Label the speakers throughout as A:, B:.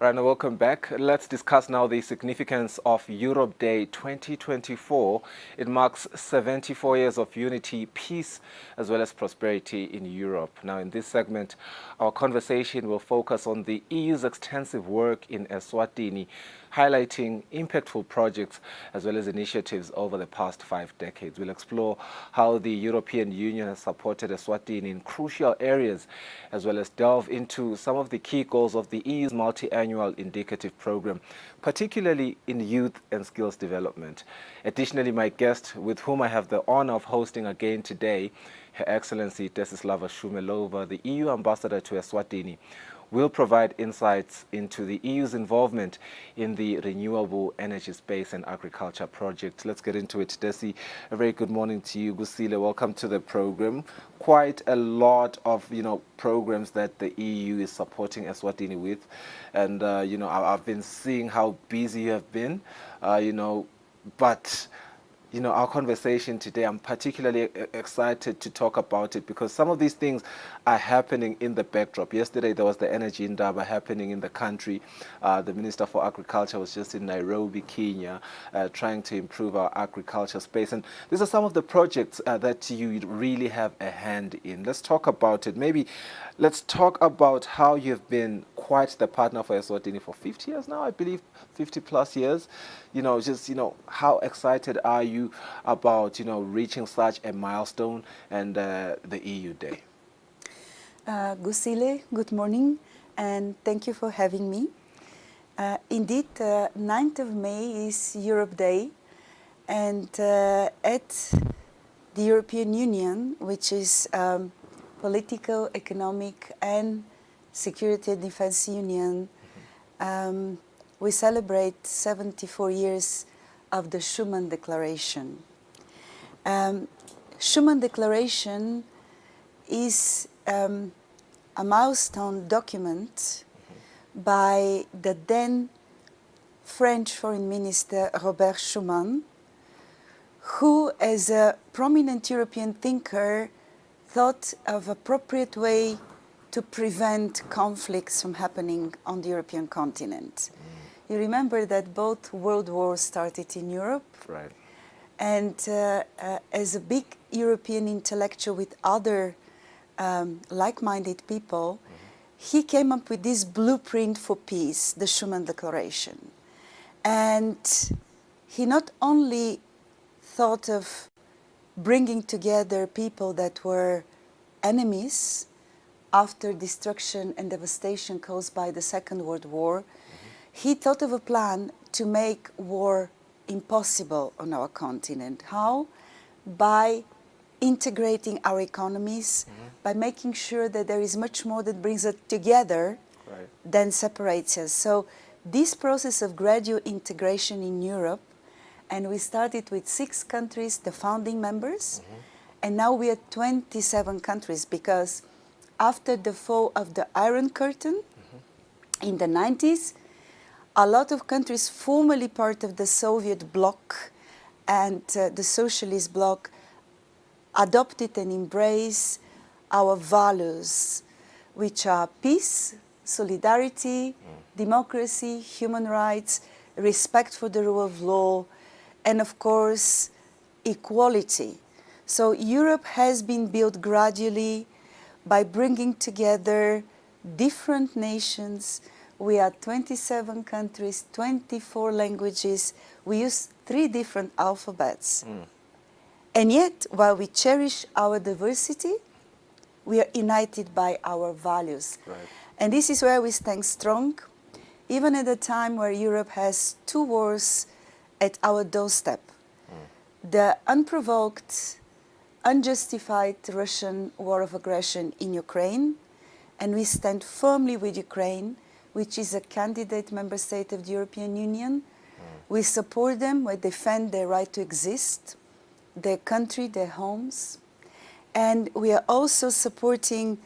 A: Right, now welcome back. Let's discuss now the significance of Europe Day 2024. It marks 74 years of unity, peace, as well as prosperity in Europe. Now, in this segment, our conversation will focus on the EU's extensive work in Eswatini, highlighting impactful projects as well as initiatives over the past 5 decades. We'll explore how the European Union has supported Eswatini in crucial areas, as well as delve into some of the key goals of the EU's multi-annual indicative program, particularly in youth and skills development. Additionally, my guest, with whom I have the honor of hosting again today, Her Excellency Dessislava Choumelova, the EU Ambassador to Eswatini, will provide insights into the EU's involvement in the renewable energy space and agriculture project. Let's get into it. Desi, a very good morning to you. KUSILE, welcome to the program. Quite a lot of, programs that the EU is supporting Eswatini with. And, I've been seeing how busy you have been, but our conversation today, I'm particularly excited to talk about it because some of these things are happening in the backdrop. Yesterday, there was the energy indaba happening in the country. The Minister for Agriculture was just in Nairobi, Kenya, trying to improve our agriculture space. And these are some of the projects that you really have a hand in. Let's talk about it. Maybe let's talk about how you've been quite the partner for Eswatini for 50 years now, I believe, 50 plus years. How excited are you about, reaching such a milestone and the EU Day?
B: KUSILE, good morning, and thank you for having me. Indeed, 9th of May is Europe Day, and at the European Union, which is political, economic, and security and defense union, we celebrate 74 years of the Schuman Declaration. Schuman Declaration is a milestone document by the then French Foreign Minister Robert Schuman, who, as a prominent European thinker, thought of appropriate way to prevent conflicts from happening on the European continent. You remember that both world wars started in Europe.
A: Right.
B: And as a big European intellectual with other like-minded people, he came up with this blueprint for peace, the Schuman Declaration. And he not only thought of bringing together people that were enemies after destruction and devastation caused by the Second World War, he thought of a plan to make war impossible on our continent. How? By integrating our economies, by making sure that there is much more that brings us together than separates us. So this process of gradual integration in Europe, and we started with 6 countries, the founding members, and now we are 27 countries because after the fall of the Iron Curtain in the 90s, a lot of countries formerly part of the Soviet bloc and the socialist bloc adopted and embraced our values, which are peace, solidarity, democracy, human rights, respect for the rule of law, and of course, equality. So Europe has been built gradually by bringing together different nations. We are 27 countries, 24 languages. We use 3 different alphabets. And yet, while we cherish our diversity, we are united by our values.
A: Right.
B: And this is where we stand strong, even at a time where Europe has 2 wars at our doorstep. The unprovoked, unjustified Russian war of aggression in Ukraine, and we stand firmly with Ukraine, which is a candidate member state of the European Union. We support them, we defend their right to exist, their country, their homes. And we are also supporting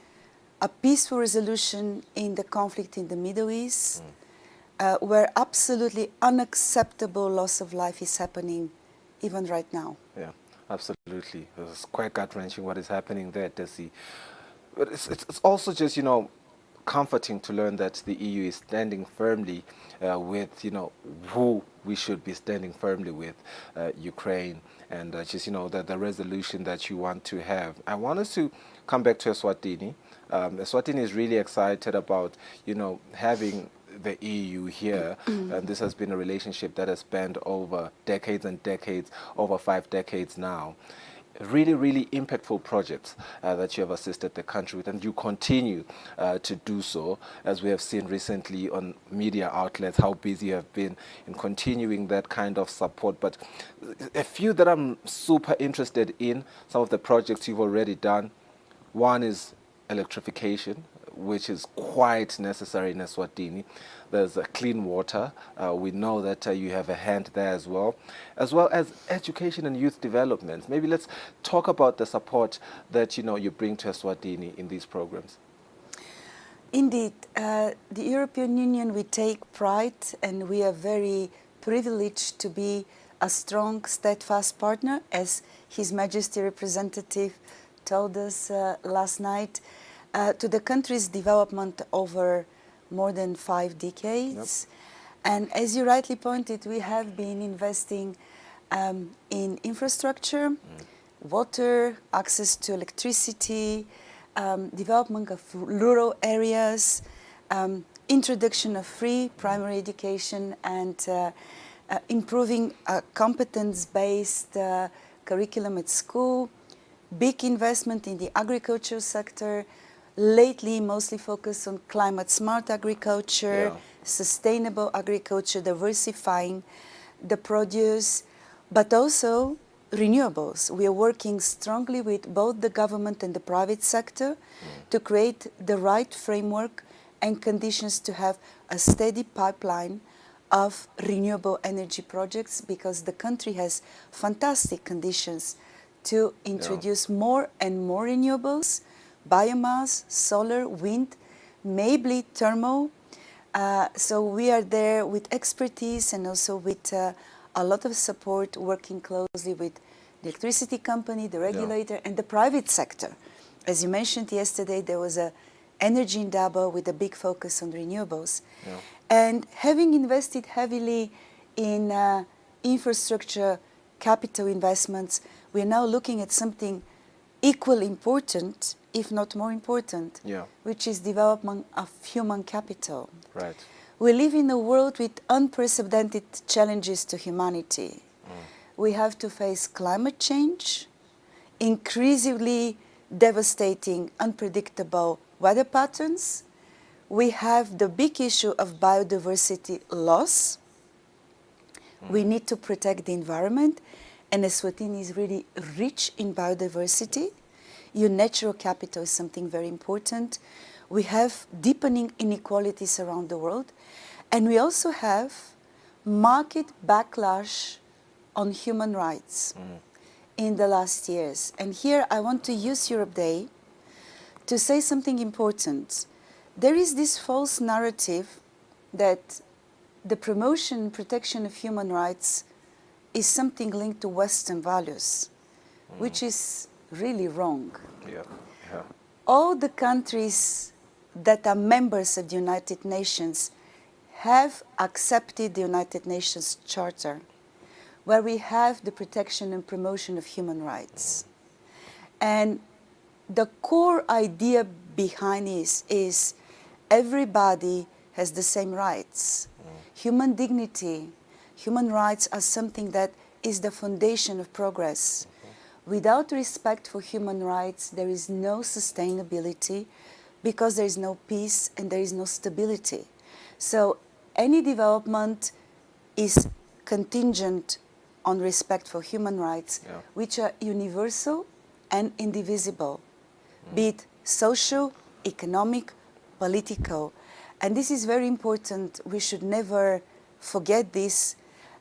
B: a peaceful resolution in the conflict in the Middle East, where absolutely unacceptable loss of life is happening even right now.
A: Yeah, absolutely. It's quite gut-wrenching what is happening there, Desi. But it's also just, you know, comforting to learn that the EU is standing firmly with, you know, who we should be standing firmly with, Ukraine, and just, you know, the resolution that you want to have. I want us to come back to Eswatini. Eswatini is really excited about, you know, having the EU here, and this has been a relationship that has spanned over decades and decades, over 5 decades now. Really, really impactful projects that you have assisted the country with, and you continue to do so, as we have seen recently on media outlets, how busy you have been in continuing that kind of support. But a few that I'm super interested in, some of the projects you've already done. One is electrification, which is quite necessary in Eswatini. There's clean water. We know that you have a hand there as well as education and youth development. Maybe let's talk about the support that, you know, you bring to Eswatini in these programs.
B: Indeed, the European Union, we take pride and we are very privileged to be a strong, steadfast partner, as His Majesty representative told us last night, to the country's development over more than 5 decades. Yep. And as you rightly pointed, we have been investing in infrastructure, water, access to electricity, development of rural areas, introduction of free primary education, and improving competence-based curriculum at school, big investment in the agricultural sector, lately mostly focused on climate-smart agriculture, sustainable agriculture, diversifying the produce, but also renewables. We are working strongly with both the government and the private sector to create the right framework and conditions to have a steady pipeline of renewable energy projects, because the country has fantastic conditions to introduce more and more renewables, biomass, solar, wind, maybe thermal. So we are there with expertise and also with a lot of support, working closely with the electricity company, the regulator, and the private sector. As you mentioned yesterday, there was an energy in Dabo with a big focus on renewables. And having invested heavily in infrastructure, capital investments, we are now looking at something equally important, if not more important, which is development of human capital.
A: Right.
B: We live in a world with unprecedented challenges to humanity. We have to face climate change, increasingly devastating, unpredictable weather patterns. We have the big issue of biodiversity loss. We need to protect the environment, and Eswatini is really rich in biodiversity. Your natural capital is something very important. We have deepening inequalities around the world, and we also have market backlash on human rights in the last years. And here I want to use Europe Day to say something important. There is this false narrative that the promotion and protection of human rights is something linked to Western values, which is really wrong. All the countries that are members of the United Nations have accepted the United Nations Charter, where we have the protection and promotion of human rights. And the core idea behind this is everybody has the same rights. Human dignity, human rights are something that is the foundation of progress. Without respect for human rights, there is no sustainability, because there is no peace and there is no stability. So any development is contingent on respect for human rights, which are universal and indivisible, be it social, economic, political. And this is very important. We should never forget this.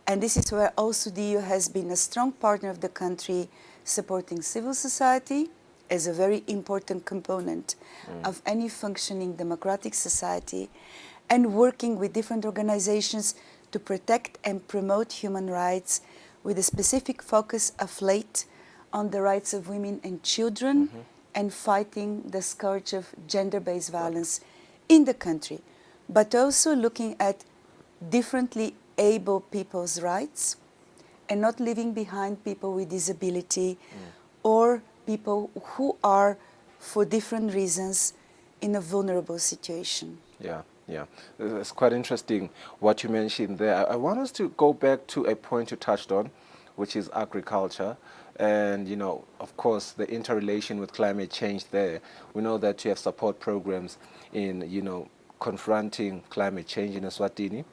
B: And this is where also the EU has been a strong partner of the country, supporting civil society as a very important component of any functioning democratic society. and working with different organizations to protect and promote human rights with a specific focus of late on the rights of women and children and fighting the scourge of gender-based violence in the country, but also looking at differently able people's rights and not leaving behind people with disability or people who are, for different reasons, in a vulnerable situation.
A: Yeah, yeah. It's quite interesting what you mentioned there. I want us to go back to a point you touched on, which is agriculture. And, you know, of course, the interrelation with climate change there. We know that you have support programs in, you know, confronting climate change in Eswatini.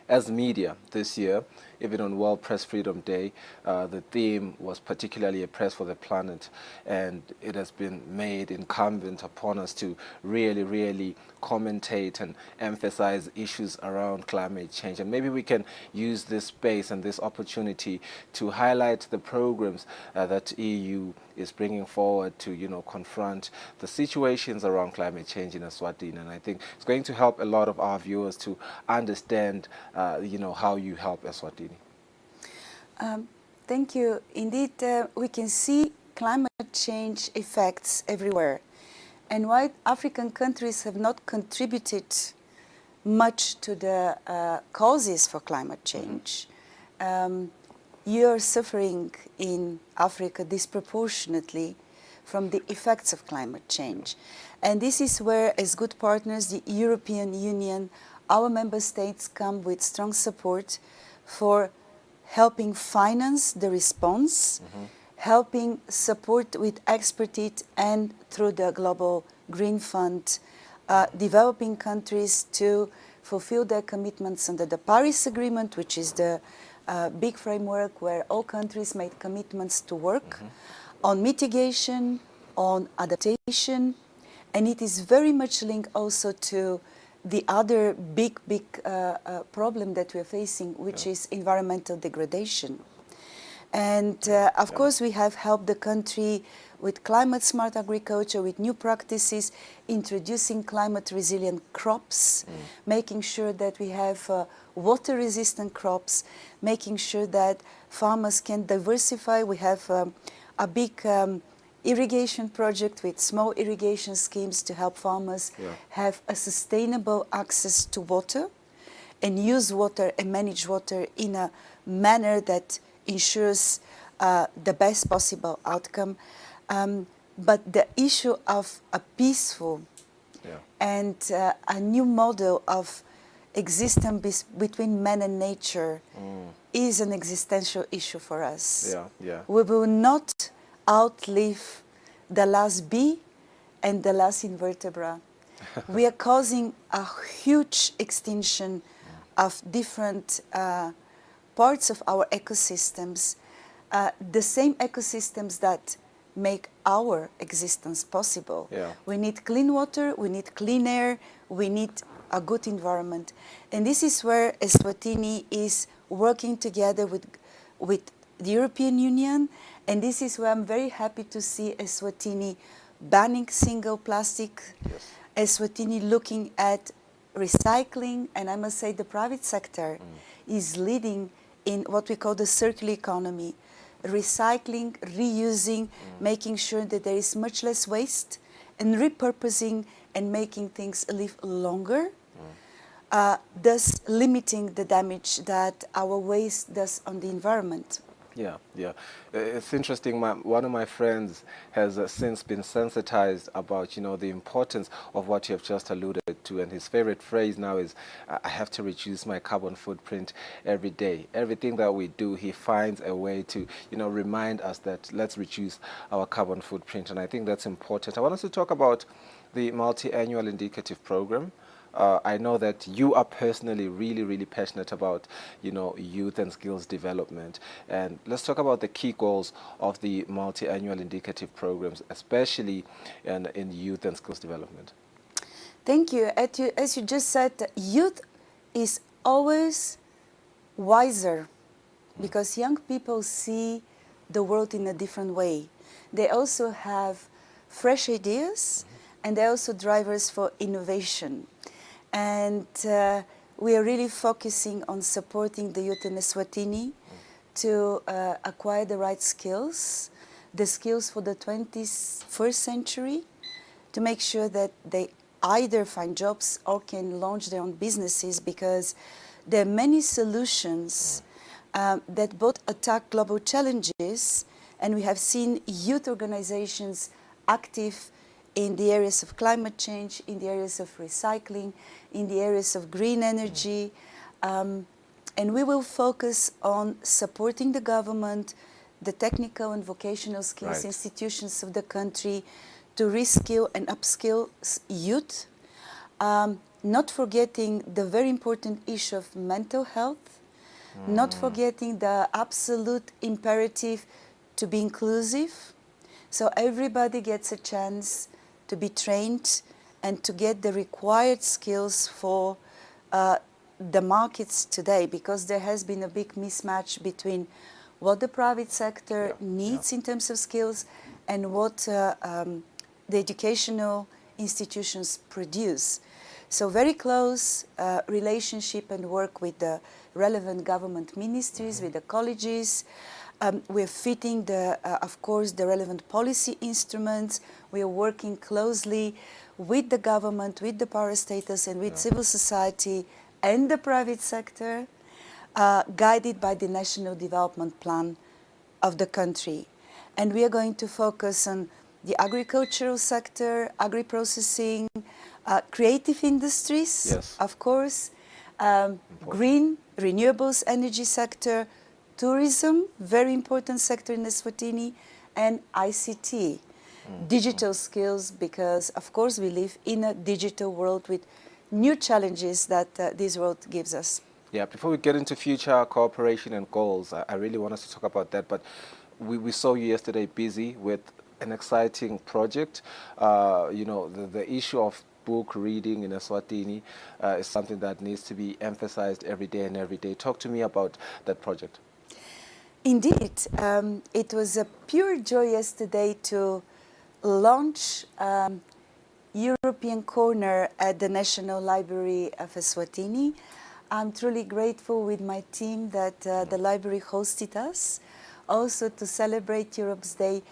A: As media this year, even on World Press Freedom Day, the theme was particularly a press for the planet, and it has been made incumbent upon us to really commentate and emphasize issues around climate change. And maybe we can use this space and this opportunity to highlight the programs that EU is bringing forward to, you know, confront the situations around climate change in Eswatini. And I think it's going to help a lot of our viewers to understand, you know, how you help Eswatini.
B: Thank you. Indeed, we can see climate change effects everywhere. And while African countries have not contributed much to the causes for climate change, you're suffering in Africa disproportionately from the effects of climate change. And this is where, as good partners, the European Union, our member states come with strong support for helping finance the response, helping support with expertise and through the Global Green Fund, developing countries to fulfill their commitments under the Paris Agreement, which is the big framework where all countries made commitments to work on mitigation, on adaptation, and it is very much linked also to the other big problem that we're facing, which is environmental degradation. And of course, we have helped the country with climate-smart agriculture, with new practices, introducing climate-resilient crops, making sure that we have water-resistant crops, making sure that farmers can diversify. We have a big irrigation project with small irrigation schemes to help farmers have a sustainable access to water and use water and manage water in a manner that ensures the best possible outcome. But the issue of a peaceful and a new model of existence between man and nature is an existential issue for us. We will not outlive the last bee and the last invertebra. We are causing a huge extinction of different parts of our ecosystems, the same ecosystems that make our existence possible. We need clean water, we need clean air, we need a good environment. And this is where Eswatini is working together with the European Union, and this is where I'm very happy to see Eswatini banning single plastic, Eswatini looking at recycling, and I must say the private sector is leading in what we call the circular economy, recycling, reusing, making sure that there is much less waste, and repurposing and making things live longer, thus limiting the damage that our waste does on the environment.
A: It's interesting. One of my friends has since been sensitized about, you know, the importance of what you have just alluded to, and his favorite phrase now is, I have to reduce my carbon footprint every day. Everything that we do, he finds a way to, you know, remind us that let's reduce our carbon footprint, and I think that's important. I want us to talk about the multi-annual indicative program. I know that you are personally really passionate about, you know, youth and skills development. And let's talk about the key goals of the multi-annual indicative programs, especially in youth and skills development.
B: Thank you. As you just said, youth is always wiser because young people see the world in a different way. They also have fresh ideas and they're also drivers for innovation. And we are really focusing on supporting the youth in Eswatini to acquire the right skills, the skills for the 21st century, to make sure that they either find jobs or can launch their own businesses, because there are many solutions that both attack global challenges, and we have seen youth organizations active in the areas of climate change, in the areas of recycling, in the areas of green energy. And we will focus on supporting the government, the technical and vocational skills institutions of the country to reskill and upskill youth, not forgetting the very important issue of mental health, not forgetting the absolute imperative to be inclusive, so everybody gets a chance to be trained and to get the required skills for the markets today, because there has been a big mismatch between what the private sector needs in terms of skills and what the educational institutions produce. So very close relationship and work with the relevant government ministries, with the colleges. We're fitting, of course, the relevant policy instruments. We are working closely with the government, with the parastatals, and with civil society and the private sector, guided by the National Development Plan of the country. And we are going to focus on the agricultural sector, agri-processing, creative industries, of course, green, renewables, energy sector, tourism, very important sector in Eswatini, and ICT, digital skills, because of course we live in a digital world with new challenges that this world gives us.
A: Yeah, before we get into future cooperation and goals, I really want us to talk about that, but we saw you yesterday busy with an exciting project. You know, the issue of book reading in Eswatini is something that needs to be emphasized every day and every day. Talk to me about that project.
B: Indeed, it was a pure joy yesterday to launch European Corner at the National Library of Eswatini. I'm truly grateful with my team that the library hosted us, also to celebrate Europe's Day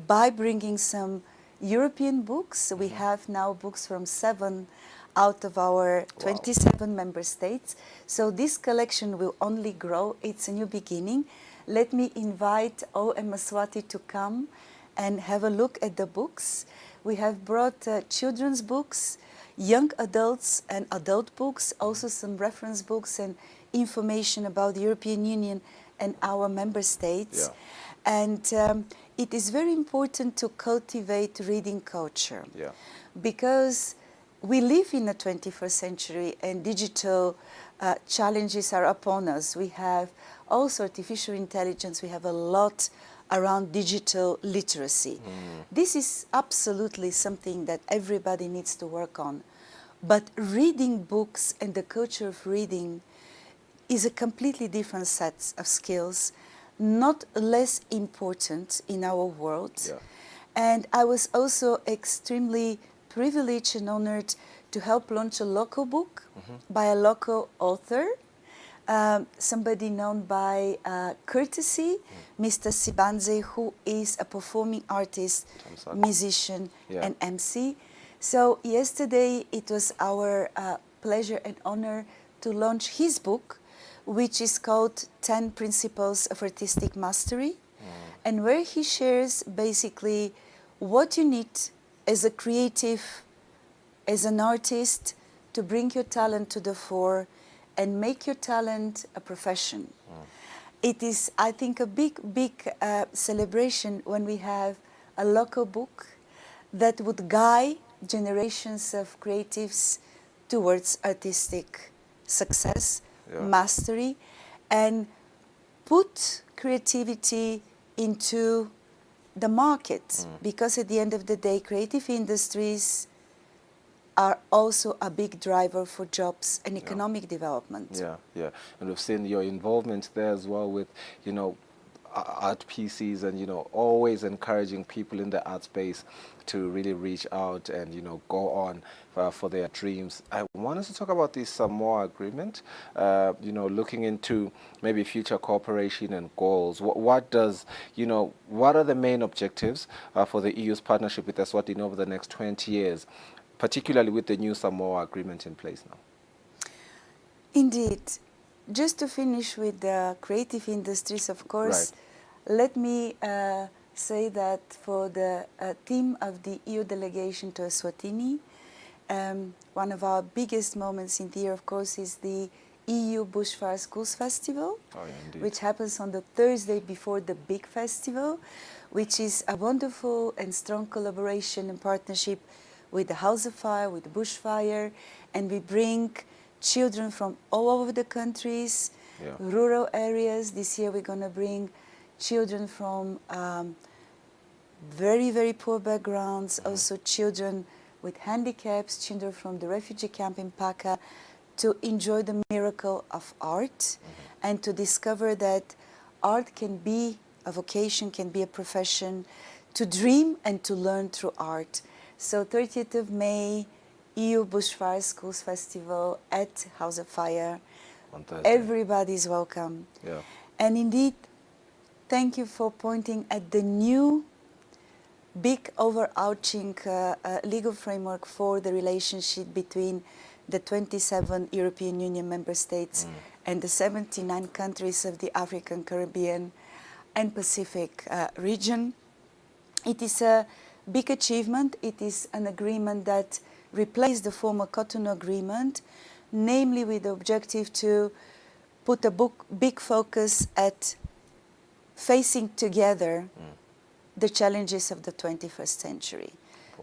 B: by bringing some European books. We have now books from 7 out of our 27 member states. So this collection will only grow. It's a new beginning. Let me invite all Eswatini to come and have a look at the books. We have brought children's books, young adults and adult books, also some reference books and information about the European Union and our member states. And it is very important to cultivate reading culture, because we live in the 21st century and digital challenges are upon us. We have also artificial intelligence. We have a lot around digital literacy. This is absolutely something that everybody needs to work on. But reading books and the culture of reading is a completely different set of skills, not less important in our world. And I was also extremely privileged and honored to help launch a local book by a local author, somebody known by courtesy, Mr. Sibanze, who is a performing artist, musician, and MC. So yesterday it was our pleasure and honor to launch his book, which is called 10 Principles of Artistic Mastery, and where he shares basically what you need as a creative, as an artist, to bring your talent to the fore and make your talent a profession. It is, I think, a big celebration when we have a local book that would guide generations of creatives towards artistic success, mastery, and put creativity into the market, because at the end of the day, creative industries are also a big driver for jobs and economic development.
A: And we've seen your involvement there as well with, you know, art pieces, and always encouraging people in the art space to really reach out and go on for their dreams. I wanted to talk about this Samoa agreement, looking into maybe future cooperation and goals. What are the main objectives for the EU's partnership with Eswatini over the next 20 years, particularly with the new Samoa agreement in place now?
B: Indeed. Just to finish with the creative industries, of course, let me say that for the team of the EU delegation to Eswatini, one of our biggest moments in the year, of course, is the EU Bushfire Schools Festival, which happens on the Thursday before the big festival, which is a wonderful and strong collaboration and partnership with the House of Fire, with the Bushfire, and we bring children from all over the countries, rural areas. This year we're going to bring children from very, very poor backgrounds, also children with handicaps, children from the refugee camp in Paka, to enjoy the miracle of art and to discover that art can be a vocation, can be a profession, to dream and to learn through art. So 30th of May, EU Bushfire Schools Festival at House of Fire. Everybody's welcome. And indeed, thank you for pointing at the new big overarching legal framework for the relationship between the 27 European Union member states and the 79 countries of the African, Caribbean and Pacific region. It is a big achievement. It is an agreement that replaced the former Cotonou agreement, namely with the objective to put a big focus at facing together the challenges of the 21st century.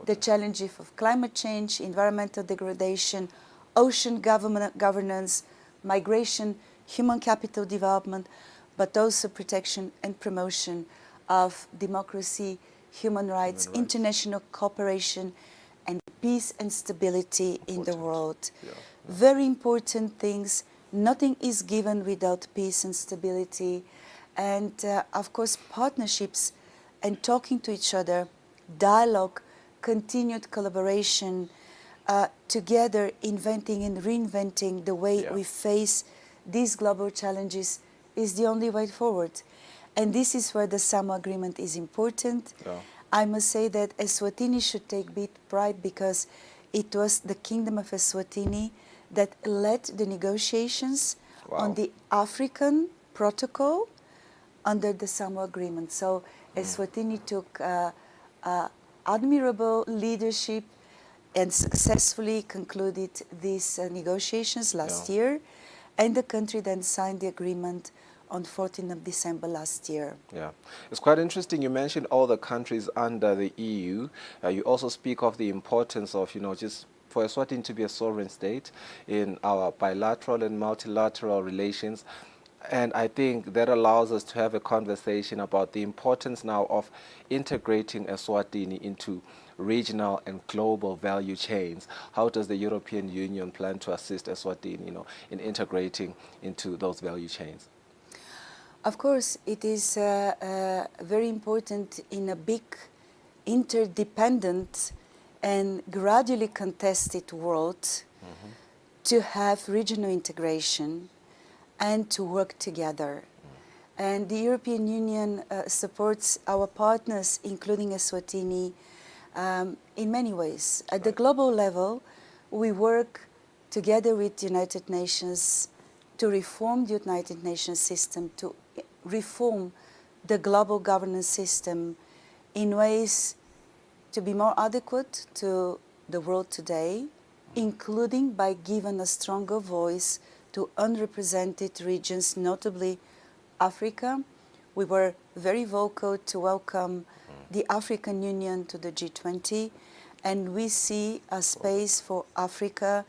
B: The challenges of climate change, environmental degradation, ocean governance, migration, human capital development, but also protection and promotion of democracy, human rights, international cooperation, and peace and stability in the world. Very important things. Nothing is given without peace and stability. And of course, partnerships and talking to each other, dialogue, continued collaboration, together inventing and reinventing the way we face these global challenges is the only way forward. And this is where the Samoa Agreement is important. I must say that Eswatini should take big pride because it was the Kingdom of Eswatini that led the negotiations on the African protocol under the Samoa Agreement. So Eswatini took admirable leadership and successfully concluded these negotiations last year, and the country then signed the agreement on 14th of December last year. It's quite interesting. You mentioned all the countries under the EU. You also speak of the importance of, just for Eswatini to be a sovereign state in our bilateral and multilateral relations. And I think that allows us to have a conversation about the importance now of integrating Eswatini into regional and global value chains. How does the European Union plan to assist Eswatini, in integrating into those value chains? Of course, it is very important in a big, interdependent and gradually contested world to have regional integration and to work together. And the European Union supports our partners, including Eswatini, in many ways. At the global level, we work together with the United Nations to reform the United Nations system, to reform the global governance system in ways to be more adequate to the world today, including by giving a stronger voice to unrepresented regions, notably Africa. We were very vocal to welcome the African Union to the G20, and we see a space for Africa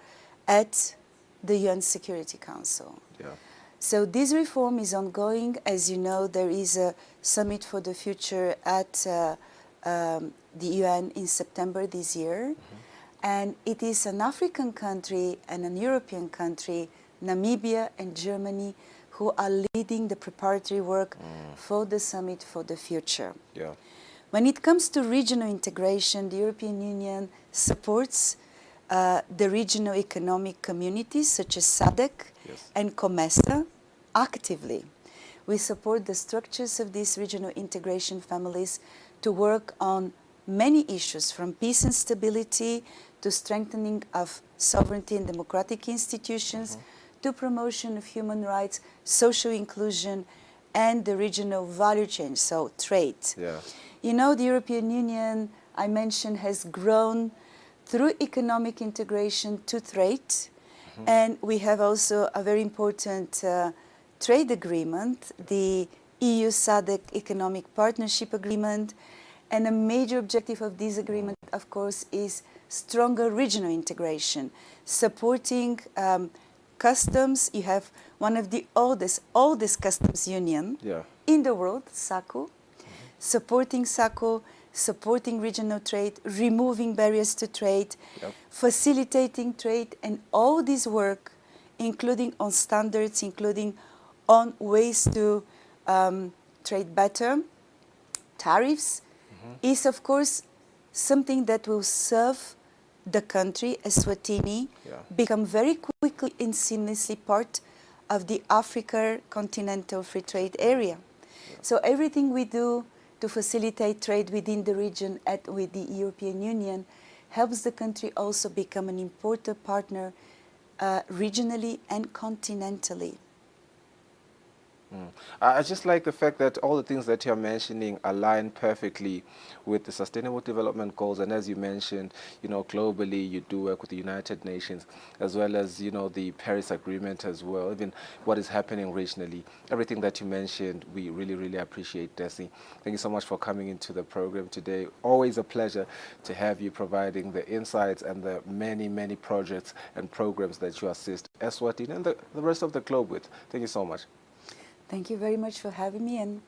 B: at the UN Security Council. So this reform is ongoing. As you know, there is a summit for the future at the UN in September this year. And it is an African country and an European country, Namibia and Germany, who are leading the preparatory work for the summit for the future.
A: Yeah.
B: When it comes to regional integration, the European Union supports the regional economic communities such as SADC and COMESA actively. We support the structures of these regional integration families to work on many issues, from peace and stability to strengthening of sovereignty and democratic institutions, to promotion of human rights, social inclusion, and the regional value chain, so trade.
A: Yeah.
B: You know, the European Union, I mentioned, has grown through economic integration to trade, and we have also a very important trade agreement, the EU-SADC Economic Partnership Agreement, and a major objective of this agreement, of course, is stronger regional integration, supporting customs. You have one of the oldest customs union in the world, SACU, supporting SACU, supporting regional trade, removing barriers to trade, facilitating trade, and all this work, including on standards, including on ways to trade better, tariffs, is of course something that will serve the country, Eswatini, become very quickly and seamlessly part of the Africa Continental Free Trade Area. So everything we do to facilitate trade within the region with the European Union helps the country also become an important partner regionally and continentally.
A: I just like the fact that all the things that you're mentioning align perfectly with the Sustainable Development Goals, and as you mentioned, you know, globally you do work with the United Nations, as well as, you know, the Paris Agreement as well, even what is happening regionally. Everything that you mentioned, we really, really appreciate, Desi. Thank you so much for coming into the program today. Always a pleasure to have you providing the insights and the many, many projects and programs that you assist Eswatini and the rest of the globe with. Thank you so much.
B: Thank you very much for having me, and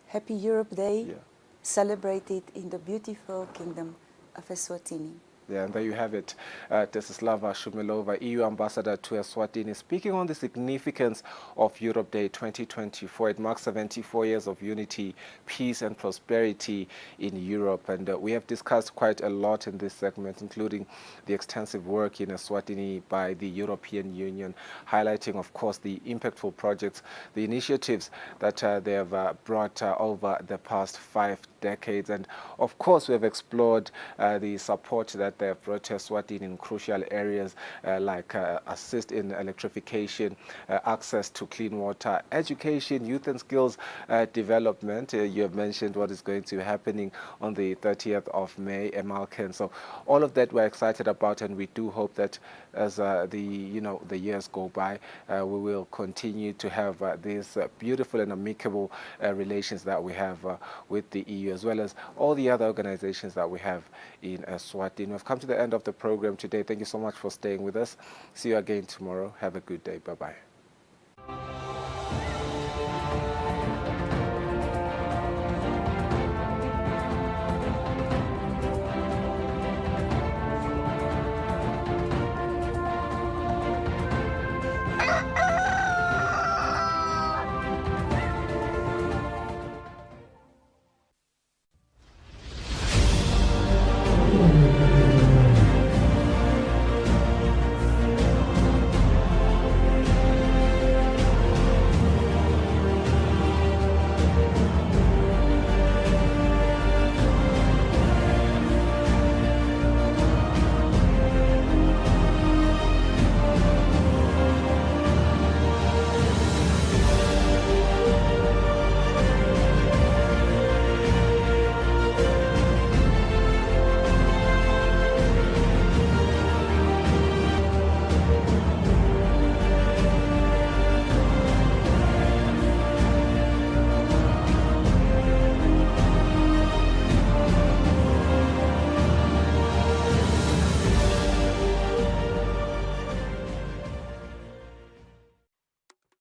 B: happy Europe Day, celebrated in the beautiful kingdom of Eswatini.
A: Yeah, and there you have it. Dessislava Choumelova, EU Ambassador to Eswatini, speaking on the significance of Europe Day 2024. It marks 74 years of unity, peace and prosperity in Europe. And we have discussed quite a lot in this segment, including the extensive work in Eswatini by the European Union, highlighting, of course, the impactful projects, the initiatives that they have brought over the past 5 decades. And, of course, we have explored the support that they have brought to Eswatini in crucial areas like assist in electrification, access to clean water, education, youth and skills development. You have mentioned what is going to be happening on the 30th of May, Emalken. So all of that we're excited about, and we do hope that as the years go by, we will continue to have these beautiful and amicable relations that we have with the EU, as well as all the other organizations that we have in Eswatini. We've come to the end of the program today. Thank you so much for staying with us. See you again tomorrow. Have a good day. Bye-bye.